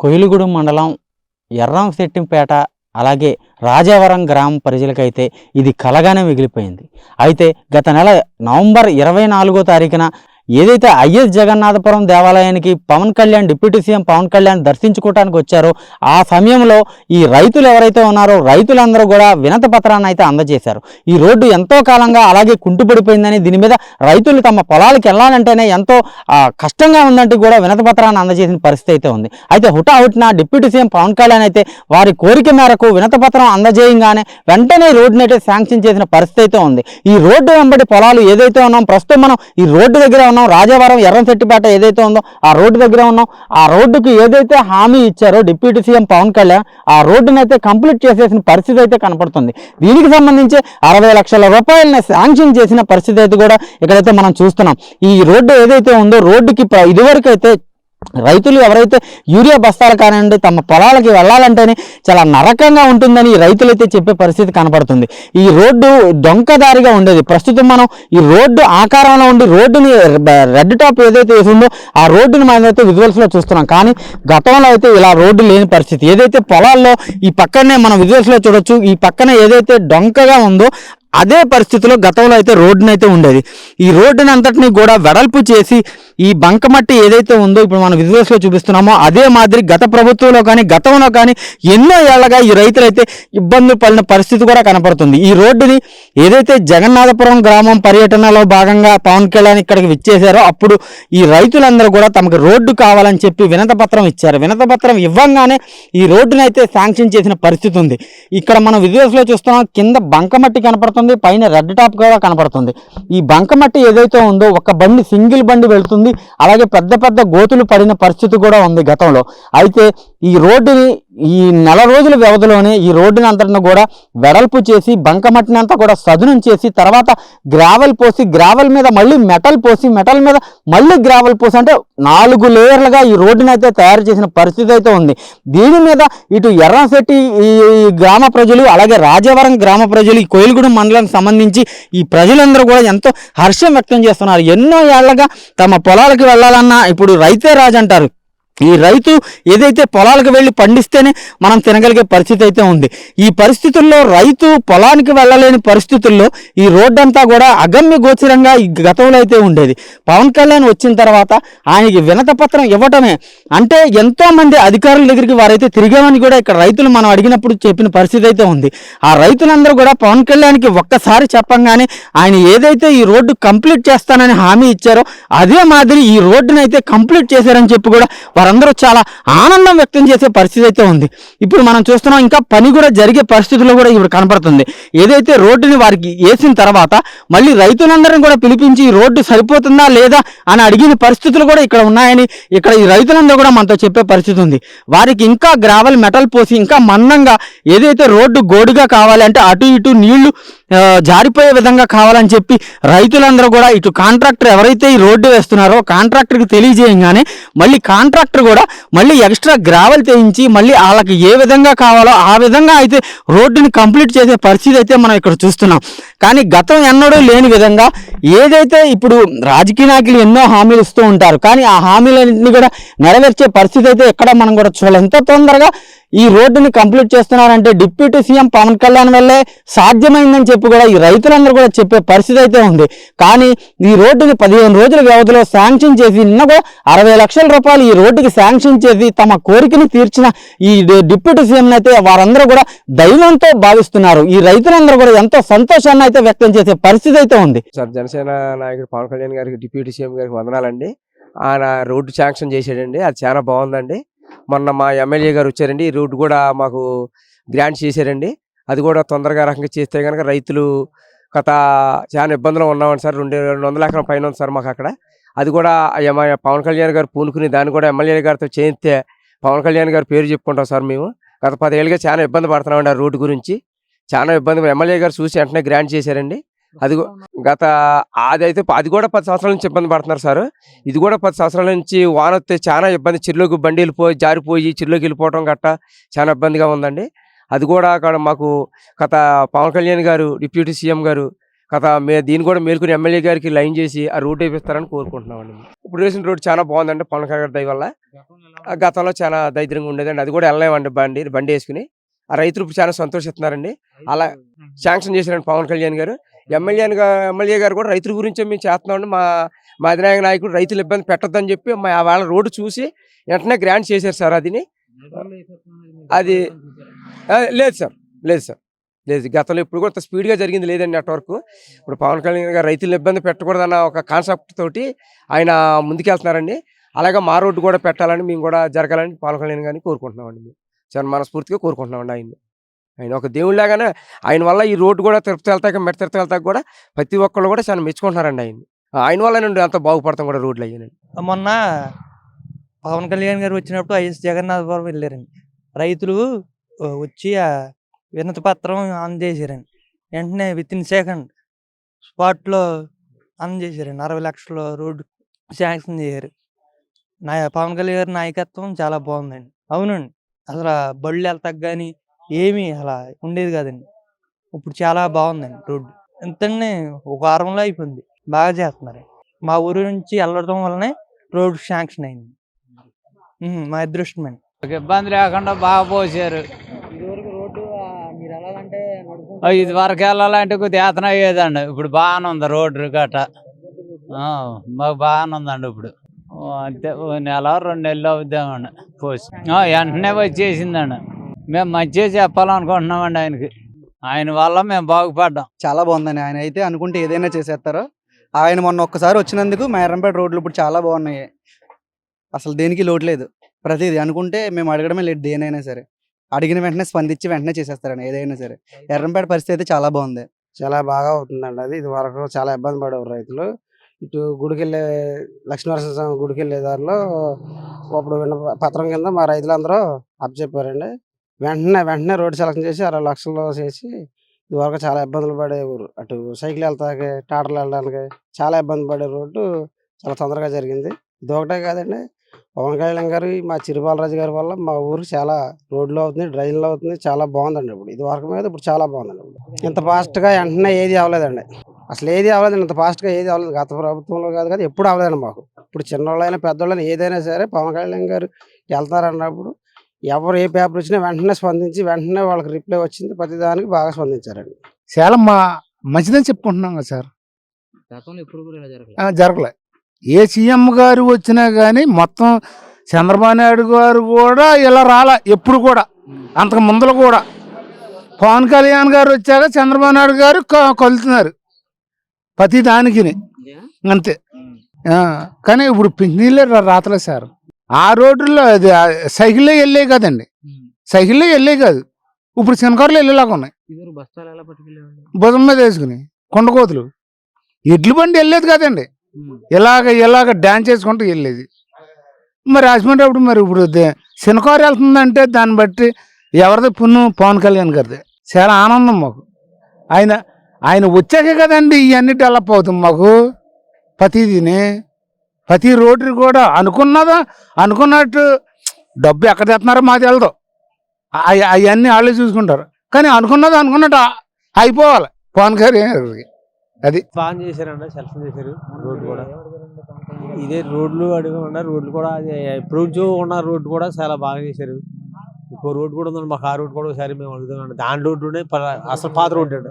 కొయిలుగూడెం మండలం ఎర్రంశెట్టిపేట అలాగే రాజావరం గ్రామ ప్రజలకైతే ఇది కలగానే మిగిలిపోయింది. అయితే గత నెల నవంబర్ 24వ తారీఖున ఏదైతే ఐఎస్ జగన్నాథపురం దేవాలయానికి పవన్ కళ్యాణ్ డిప్యూటీ సీఎం పవన్ కళ్యాణ్ దర్శించుకోవడానికి వచ్చారో ఆ సమయంలో ఈ రైతులు ఎవరైతే ఉన్నారో రైతులందరూ కూడా వినతి పత్రాన్ని అయితే అందజేశారు. ఈ రోడ్డు ఎంతో కాలంగా అలాగే కుంటుపడిపోయిందని, దీని మీద రైతులు తమ పొలాలకు వెళ్ళాలంటేనే ఎంతో కష్టంగా ఉందంటూ కూడా వినతి పత్రాన్ని అందజేసిన పరిస్థితి అయితే ఉంది. అయితే హుటాహుటిన డిప్యూటీ సీఎం పవన్ కళ్యాణ్ అయితే వారి కోరిక మేరకు వినతి పత్రం అందజేయంగానే వెంటనే రోడ్డుని అయితే శాంక్షన్ చేసిన పరిస్థితి అయితే ఉంది. ఈ రోడ్డు వెంబడి పొలాలు ఏదైతే ఉన్నాం, ప్రస్తుతం మనం ఈ రోడ్డు దగ్గర రాజావరం ఎర్రంశెట్టిపేట ఏదైతే ఉందో ఆ రోడ్డు దగ్గర ఉన్నాం. ఆ రోడ్డుకి ఏదైతే హామీ ఇచ్చారో డిప్యూటీ సీఎం పవన్ కళ్యాణ్ ఆ రోడ్డుని అయితే కంప్లీట్ చేసేసిన పరిస్థితి అయితే కనపడుతుంది. దీనికి సంబంధించి 60 లక్షల రూపాయలని శాంక్షన్ చేసిన పరిస్థితి అయితే కూడా ఇక్కడైతే మనం చూస్తున్నాం. ఈ రోడ్డు ఏదైతే ఉందో రోడ్డుకి ఇదివరకు అయితే రైతులు ఎవరైతే యూరియా బస్తాలు కానివ్వండి తమ పొలాలకి వెళ్ళాలంటేనే చాలా నరకంగా ఉంటుందని రైతులైతే చెప్పే పరిస్థితి కనపడుతుంది. ఈ రోడ్డు డొంకదారిగా ఉండేది. ప్రస్తుతం మనం ఈ రోడ్డు ఆకారంలో ఉండి రోడ్డుని రెడ్ టాప్ ఏదైతే వేసిందో ఆ రోడ్డుని మనం అయితే విజువల్స్లో చూస్తున్నాం. కానీ గతంలో అయితే ఇలా రోడ్డు లేని పరిస్థితి. ఏదైతే పొలాల్లో ఈ పక్కనే మనం విజువల్స్లో చూడొచ్చు, ఈ పక్కన ఏదైతే డొంకగా ఉందో అదే పరిస్థితిలో గతంలో అయితే రోడ్డుని అయితే ఉండేది. ఈ రోడ్డుని అంతటినీ కూడా వెడల్పు చేసి ఈ బంకమట్టి ఏదైతే ఉందో ఇప్పుడు మనం విజువల్స్లో చూపిస్తున్నామో అదే మాదిరి గత ప్రభుత్వంలో కానీ గతంలో కానీ ఎన్నో ఏళ్లగా ఈ రైతులైతే ఇబ్బందులు పడిన పరిస్థితి కూడా కనపడుతుంది. ఈ రోడ్డుని ఏదైతే జగన్నాథపురం గ్రామం పర్యటనలో భాగంగా పవన్ కళ్యాణ్ ఇక్కడికి విచ్చేశారో అప్పుడు ఈ రైతులందరూ కూడా తమకు రోడ్డు కావాలని చెప్పి వినతపత్రం ఇచ్చారు. వినతపత్రం ఇవ్వంగానే ఈ రోడ్డుని అయితే శాంక్షన్ చేసిన పరిస్థితి ఉంది. ఇక్కడ మనం విజువల్స్లో చూస్తున్నాం, కింద బంకమట్టి కనపడుతుంది, పైన రెడ్ టాప్ కూడా కనపడుతుంది. ఈ బంకమట్టి ఏదైతే ఉందో ఒక బండి సింగిల్ బండి వెళ్తుంది, అలాగే పెద్ద పెద్ద గోతులు పడిన పరిస్థితి కూడా ఉంది గతంలో. అయితే ఈ రోడ్డుని ఈ నెల రోజుల వ్యవధిలోనే ఈ రోడ్డుని అంతటిని కూడా వెడల్పు చేసి బంకమట్టిని అంతా కూడా సదునం చేసి తర్వాత గ్రావెల్ పోసి గ్రావెల్ మీద మళ్ళీ మెటల్ పోసి మెటల్ మీద మళ్ళీ గ్రావెల్ పోసి అంటే 4 లేయర్లుగా ఈ రోడ్డుని అయితే తయారు చేసిన పరిస్థితి అయితే ఉంది. దీని మీద ఇటు ఎర్రంశెట్టి ఈ గ్రామ ప్రజలు అలాగే రాజావరం గ్రామ ప్రజలు ఈ కొయిలుగూడెం మండలానికి సంబంధించి ఈ ప్రజలందరూ కూడా ఎంతో హర్షం వ్యక్తం చేస్తున్నారు. ఎన్నో ఏళ్లగా తమ పొలాలకు వెళ్ళాలన్నా ఇప్పుడు రైతే రాజు అంటారు. ఈ రైతు ఏదైతే పొలాలకు వెళ్ళి పండిస్తేనే మనం తినగలిగే పరిస్థితి అయితే ఉంది. ఈ పరిస్థితుల్లో రైతు పొలానికి వెళ్ళలేని పరిస్థితుల్లో ఈ రోడ్డు అంతా కూడా అగమ్య గోచరంగా ఈ గతంలో అయితే ఉండేది. పవన్ కళ్యాణ్ వచ్చిన తర్వాత ఆయనకి వినతపత్రం ఇవ్వటమే అంటే ఎంతోమంది అధికారుల దగ్గరికి వారైతే తిరిగామని కూడా ఇక్కడ రైతులు మనం అడిగినప్పుడు చెప్పిన పరిస్థితి అయితే ఉంది. ఆ రైతులందరూ కూడా పవన్ కళ్యాణ్కి ఒక్కసారి చెప్పంగానే ఆయన ఏదైతే ఈ రోడ్డు కంప్లీట్ చేస్తానని హామీ ఇచ్చారో అదే మాదిరి ఈ రోడ్డుని అయితే కంప్లీట్ చేశారని చెప్పి కూడా వారందరూ చాలా ఆనందం వ్యక్తం చేసే పరిస్థితి అయితే ఉంది. ఇప్పుడు మనం చూస్తున్నాం, ఇంకా పని కూడా జరిగే పరిస్థితుల్లో కూడా ఇప్పుడు కనపడుతుంది. ఏదైతే రోడ్డుని వారికి వేసిన తర్వాత మళ్ళీ రైతులందరినీ కూడా పిలిపించి ఈ రోడ్డు సరిపోతుందా లేదా అని అడిగిన పరిస్థితులు కూడా ఇక్కడ ఉన్నాయని ఇక్కడ ఈ రైతులందరూ కూడా మనతో చెప్పే పరిస్థితి ఉంది. వారికి ఇంకా గ్రావెల్ మెటల్ పోసి ఇంకా మందంగా ఏదైతే రోడ్డు గోడుగా కావాలి అంటే అటు ఇటు నీళ్లు జారిపోయే విధంగా కావాలని చెప్పి రైతులందరూ కూడా ఇటు కాంట్రాక్టర్ ఎవరైతే ఈ రోడ్డు వేస్తున్నారో కాంట్రాక్టర్కి తెలియజేయంగానే మళ్ళీ కాంట్రాక్టర్ కూడా మళ్ళీ ఎక్స్ట్రా గ్రావెల్ తెయించి మళ్ళీ వాళ్ళకి ఏ విధంగా కావాలో ఆ విధంగా అయితే రోడ్డుని కంప్లీట్ చేసే పరిస్థితి అయితే మనం ఇక్కడ చూస్తున్నాం. కానీ గతం ఎన్నడూ లేని విధంగా ఏదైతే ఇప్పుడు రాజకీయ నాయకులు ఎన్నో హామీలు ఇస్తూ ఉంటారు, కానీ ఆ హామీలన్నింటినీ కూడా నెరవేర్చే పరిస్థితి అయితే ఎక్కడ మనం కూడా చూడాలి. ఎంత తొందరగా ఈ రోడ్డుని కంప్లీట్ చేస్తున్నారంటే డిప్యూటీ సీఎం పవన్ కళ్యాణ్ వల్లే సాధ్యమైందని చెప్పి కూడా ఈ రైతులందరూ కూడా చెప్పే పరిస్థితి అయితే ఉంది. కానీ ఈ రోడ్డుని 15 రోజుల వ్యవధిలో శాంక్షన్ చేసి నిన్న కూడా 60 లక్షల రూపాయలు ఈ రోడ్డుకి శాంక్షన్ చేసి తమ కోరికని తీర్చిన ఈ డిప్యూటీ సీఎం అయితే వారందరూ కూడా దైవంతో భావిస్తున్నారు. ఈ రైతులందరూ కూడా ఎంతో సంతోషాన్ని అయితే వ్యక్తం చేసే పరిస్థితి అయితే ఉంది. సార్, జనసేన నాయకుడు పవన్ కళ్యాణ్ గారికి డిప్యూటీ సీఎం గారికి వందనాలండి. ఆయన రోడ్డు శాంక్షన్ చేశాడండి, అది చాలా బాగుందండి. మొన్న మా ఎమ్మెల్యే గారు వచ్చారండి, ఈ రోడ్డు కూడా మాకు గ్రాంట్ చేశారండి. అది కూడా తొందరగా రకంగా చేస్తే కనుక రైతులు గత చాలా ఇబ్బందులు ఉన్నామండి సార్. 200 ఎకరం పైన ఉంది సార్ మాకు అక్కడ. అది కూడా పవన్ కళ్యాణ్ గారు పూనుకుని దాన్ని కూడా ఎమ్మెల్యే గారితో చేయిస్తే పవన్ కళ్యాణ్ గారు పేరు చెప్పుకుంటాం సార్. మేము గత 10 ఏళ్ళుగా చాలా ఇబ్బంది పడుతున్నామండి ఆ రోడ్డు గురించి. చాలా ఇబ్బంది ఎమ్మెల్యే గారు చూసి వెంటనే గ్రాంట్ చేశారండి. అది గత అది కూడా 10 సంవత్సరాల నుంచి ఇబ్బంది పడుతున్నారు సార్. ఇది కూడా 10 సంవత్సరాల నుంచి వాన వస్తే చాలా ఇబ్బంది, చిరులోకి బండి వెళ్ళిపోయి జారిపోయి చిరులోకి వెళ్ళిపోవడం గట్ట చాలా ఇబ్బందిగా ఉందండి. అది కూడా అక్కడ మాకు గత పవన్ కళ్యాణ్ గారు డిప్యూటీ సీఎం గారు దీన్ని కూడా మేల్కొని ఎమ్మెల్యే గారికి లైన్ చేసి ఆ రూట్ వేపిస్తారని కోరుకుంటున్నామండి. ఇప్పుడు వేసిన రోడ్ చాలా బాగుందండి పవన్ కళ్యాణ్ గారి దయ వల్ల. గతంలో చాలా దరిద్రంగా ఉండేదండి, అది కూడా వెళ్ళలేమండి బండి వేసుకుని. ఆ రైతులు ఇప్పుడు చాలా సంతోషిస్తున్నారండి. అలా శాంక్షన్ చేశారండి పవన్ కళ్యాణ్ గారు. ఎమ్మెల్యే గారు కూడా రైతుల గురించే మేము చేస్తున్నామండి. మా అధినాయక నాయకుడు రైతులు ఇబ్బంది పెట్టొద్దని చెప్పి వాళ్ళ రోడ్డు చూసి వెంటనే గ్రాంట్ చేశారు సార్. అది లేదు సార్, లేదు సార్, లేదు. గతంలో ఇప్పుడు కూడా స్పీడ్గా జరిగింది లేదండి నెట్వర్క్. ఇప్పుడు పవన్ కళ్యాణ్ గారు రైతులను ఇబ్బంది పెట్టకూడదన్న ఒక కాన్సెప్ట్ తోటి ఆయన ముందుకెళ్తున్నారండి. అలాగే మా రోడ్డు కూడా పెట్టాలని మేము కూడా జరగాలని పవన్ కళ్యాణ్ గారిని కోరుకుంటున్నామండి. మేము చాలా మనస్ఫూర్తిగా కోరుకుంటున్నామండి ఆయన ఒక దేవుళ్ళలాగానే. ఆయన వల్ల ఈ రోడ్డు కూడా తిరుపతి వెళ్తాక మెట్ట తిరుపతి వెళ్తాక కూడా ప్రతి ఒక్కళ్ళు కూడా చాలా మెచ్చుకుంటున్నారండి ఆయన వల్ల నుండి అంత బాగుపడతాం కూడా రోడ్లు అయ్యానండి. మొన్న పవన్ కళ్యాణ్ గారు వచ్చినప్పుడు ఐఎస్ జగన్నాథపురం వెళ్ళారండి. రైతులు వచ్చి ఆ వినతి పత్రం అందజేశారండి. వెంటనే విత్-ఇన్ సెకండ్ స్పాట్లో అందజేశారండి. 60 లక్షల రోడ్డు శాంక్షన్ చేశారు. పవన్ కళ్యాణ్ గారి నాయకత్వం చాలా బాగుందండి. అవునండి, అసలు బళ్ళు వెళ్తాక కానీ ఏమీ అలా ఉండేది కాదండి. ఇప్పుడు చాలా బాగుందండి రోడ్డు. ఎంతండి ఒక వారంలో అయిపోయింది. బాగా చేస్తున్నారు. మా ఊరు నుంచి వెళ్ళడం వల్లనే రోడ్డు శాంక్షన్ అయింది. మా అదృష్టమండి. ఇబ్బంది లేకుండా బాగా పోసారు. ఇది వరకు వెళ్ళాలంటే కొద్దిగా యాతన అయ్యేదండి. ఇప్పుడు బాగానే ఉంది రోడ్డు గట్ట. మాకు బాగానే ఉందండి ఇప్పుడు. అంతే 1 నెల 2 నెలలు అవుద్దామండి పోసి. వెంటనే వచ్చేసిందండి. మేము మంచిగా చెప్పాలనుకుంటున్నామండి ఆయనకి. ఆయన వల్ల మేము బాగుపడ్డాం. చాలా బాగుందండి. ఆయన అయితే అనుకుంటే ఏదైనా చేసేస్తారు. ఆయన మొన్న ఒక్కసారి వచ్చినందుకు మా ఎర్రంపేట రోడ్లు ఇప్పుడు చాలా బాగున్నాయి. అసలు దేనికి లోటు లేదు. ప్రతిదీ అనుకుంటే మేము అడగడమే లేదు. దేనైనా సరే అడిగిన వెంటనే స్పందించి వెంటనే చేసేస్తారండి ఏదైనా సరే. ఎర్రంపేట పరిస్థితి అయితే చాలా బాగుంది. చాలా బాగా అవుతుందండి. ఇది వరకు చాలా ఇబ్బంది పడేవారు రైతులు. ఇటు గుడికి వెళ్ళే లక్ష్మీనరసింహ స్వామి గుడికి వెళ్ళే దారిలో ఇప్పుడు పత్రం కింద మా రైతులందరూ చెప్పారండి. వెంటనే రోడ్డు సెలక్షన్ చేసి 60 లక్షలు చేసి ఇదివరకు చాలా ఇబ్బందులు పడే ఊరు. అటు సైకిల్ వెళ్తాకి టాటర్లు వెళ్ళడానికి చాలా ఇబ్బంది పడే రోడ్డు చాలా తొందరగా జరిగింది. ఇది ఒకటే కాదండి, పవన్ కళ్యాణ్ గారు మా చిరుబాలరాజు గారి వల్ల మా ఊరు చాలా రోడ్లు అవుతుంది, డ్రైన్లు అవుతుంది. చాలా బాగుందండి. ఇది వరకు మీద ఇప్పుడు చాలా బాగుందండి. ఇంత ఫాస్ట్గా వెంటనే ఏది అవ్వలేదండి. అసలు ఏది అవ్వలేదండి. ఇంత ఫాస్ట్గా ఏది అవ్వలేదు. గత ప్రభుత్వంలో కాదు కదా, ఎప్పుడు అవ్వలేదండి మాకు. ఇప్పుడు చిన్నోళ్ళైనా పెద్దోళ్ళైనా ఏదైనా సరే పవన్ కళ్యాణ్ గారు వెళ్తారన్నప్పుడు ఎవరు ఏ పేపర్ వచ్చినా వెంటనే స్పందించి వెంటనే వాళ్ళకి రిప్లై వచ్చింది. ప్రతిదానికి బాగా స్పందించారండి. చాలా మంచిదని చెప్పుకుంటున్నాం కదా సార్. జరగలే. ఏ సీఎం గారు వచ్చినా కానీ మొత్తం చంద్రబాబు నాయుడు గారు కూడా ఇలా రాలా ఎప్పుడు కూడా. అంతకు ముందర కూడా పవన్ కళ్యాణ్ గారు వచ్చాక చంద్రబాబు నాయుడు గారు కలుతున్నారు ప్రతి దానికి అంతే. కానీ ఇప్పుడు పింఛనీళ్ళే రాతలేదు సార్. ఆ రోడ్డులో అది సైకిల్లో వెళ్ళే కదండి, సైకిల్లో వెళ్ళే కాదు. ఇప్పుడు శనకారులు వెళ్ళేలాగా ఉన్నాయి. భుజం మీద వేసుకుని కొండకోతులు ఎడ్ల బండి వెళ్ళేది కదండి. ఇలాగ డ్యాన్స్ చేసుకుంటూ వెళ్ళేది. మరి రాజమండ్రి అప్పుడు మరి ఇప్పుడు శనకారు వెళ్తుందంటే దాన్ని బట్టి ఎవరిది పుణ్యం పవన్ కళ్యాణ్ గారిది. చాలా ఆనందం మాకు. ఆయన వచ్చాకే కదండి ఇవన్నీ డెవలప్ అవుతుంది మాకు. ప్రతి రోడ్డు కూడా అనుకున్నట్టు డబ్బు ఎక్కడ తెస్తున్నారో మాకు తెలదు. అవన్నీ వాళ్ళే చూసుకుంటారు. కానీ అనుకున్నట్టు అయిపోవాలి పవన్ గారికి. అది బాగా చేశారండి, సెలక్షన్ చేశారు. రోడ్డు కూడా ఇదే రోడ్లు అడుగున్నా రోడ్లు కూడా ఇప్పుడు ఉన్న రోడ్డు కూడా చాలా బాగా చేశారు. ఇంకో రోడ్డు కూడా ఉందండి మాకు. ఆ రోడ్డు కూడా ఒకసారి మేము అడుగుతామండి. దాని రోడ్డునే అసలు పాత రోడ్డు అండి.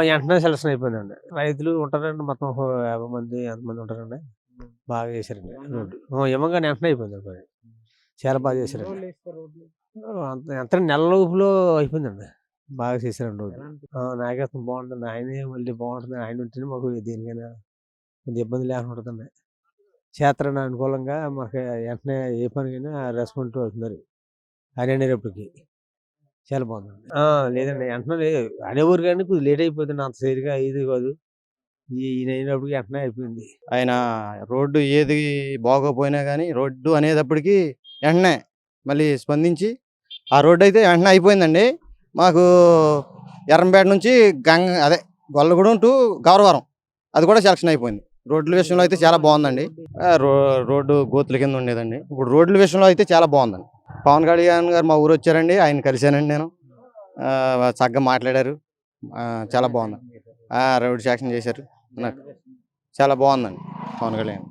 వెంటనే సెలక్షన్ అయిపోయిందండి. రైతులు ఉంటారండి మొత్తం 50 మంది ఎంతమంది ఉంటారండి. బాగా చేశారండి రోడ్డు. ఏమంగా వెంటనే అయిపోయింది. చాలా బాగా చేశారండి. ఎంత నెల లోపులో అయిపోయిందండి. బాగా చేశారండి రోడ్డు. నాయకత్వం బాగుంటుంది. ఆయనే మళ్ళీ బాగుంటుంది. ఆయన ఉంటేనే మాకు దేనికైనా కొద్ది ఇబ్బంది లేకుండా ఉంటుందండి. చేస్తారని అనుకూలంగా మాకు వెంటనే ఏ పనికైనా రెస్పాండ్ అవుతున్నారు. ఆయన అనేటప్పటికి చాలా బాగుందండి. లేదండి వెంటనే అనేవారు కానీ కొద్దిగా లేట్ అయిపోతుంది. అంత సరిగా అయ్యేది కాదు. ఈయన అయినప్పటికి వెంటనే అయిపోయింది. ఆయన రోడ్డు ఏది బాగోపోయినా కానీ రోడ్డు అనేటప్పటికి వెంటనే మళ్ళీ స్పందించి ఆ రోడ్డు అయితే వెంటనే అయిపోయిందండి. మాకు ఎర్రంపేట నుంచి గొల్లగూడెం టు గౌరవరం అది కూడా సెలక్షన్ అయిపోయింది. రోడ్ల విషయంలో అయితే చాలా బాగుందండి. రోడ్డు గోతుల కింద ఉండేదండి. ఇప్పుడు రోడ్ల విషయంలో అయితే చాలా బాగుందండి. పవన్ కళ్యాణ్ గారు మా ఊరు వచ్చారండి. ఆయన కలిశానండి నేను. చక్కగా మాట్లాడారు. చాలా బాగుంది. రోడ్ శాంక్షన్ చేశారు. నాకు చాలా బాగుందండి పవన్ కళ్యాణ్.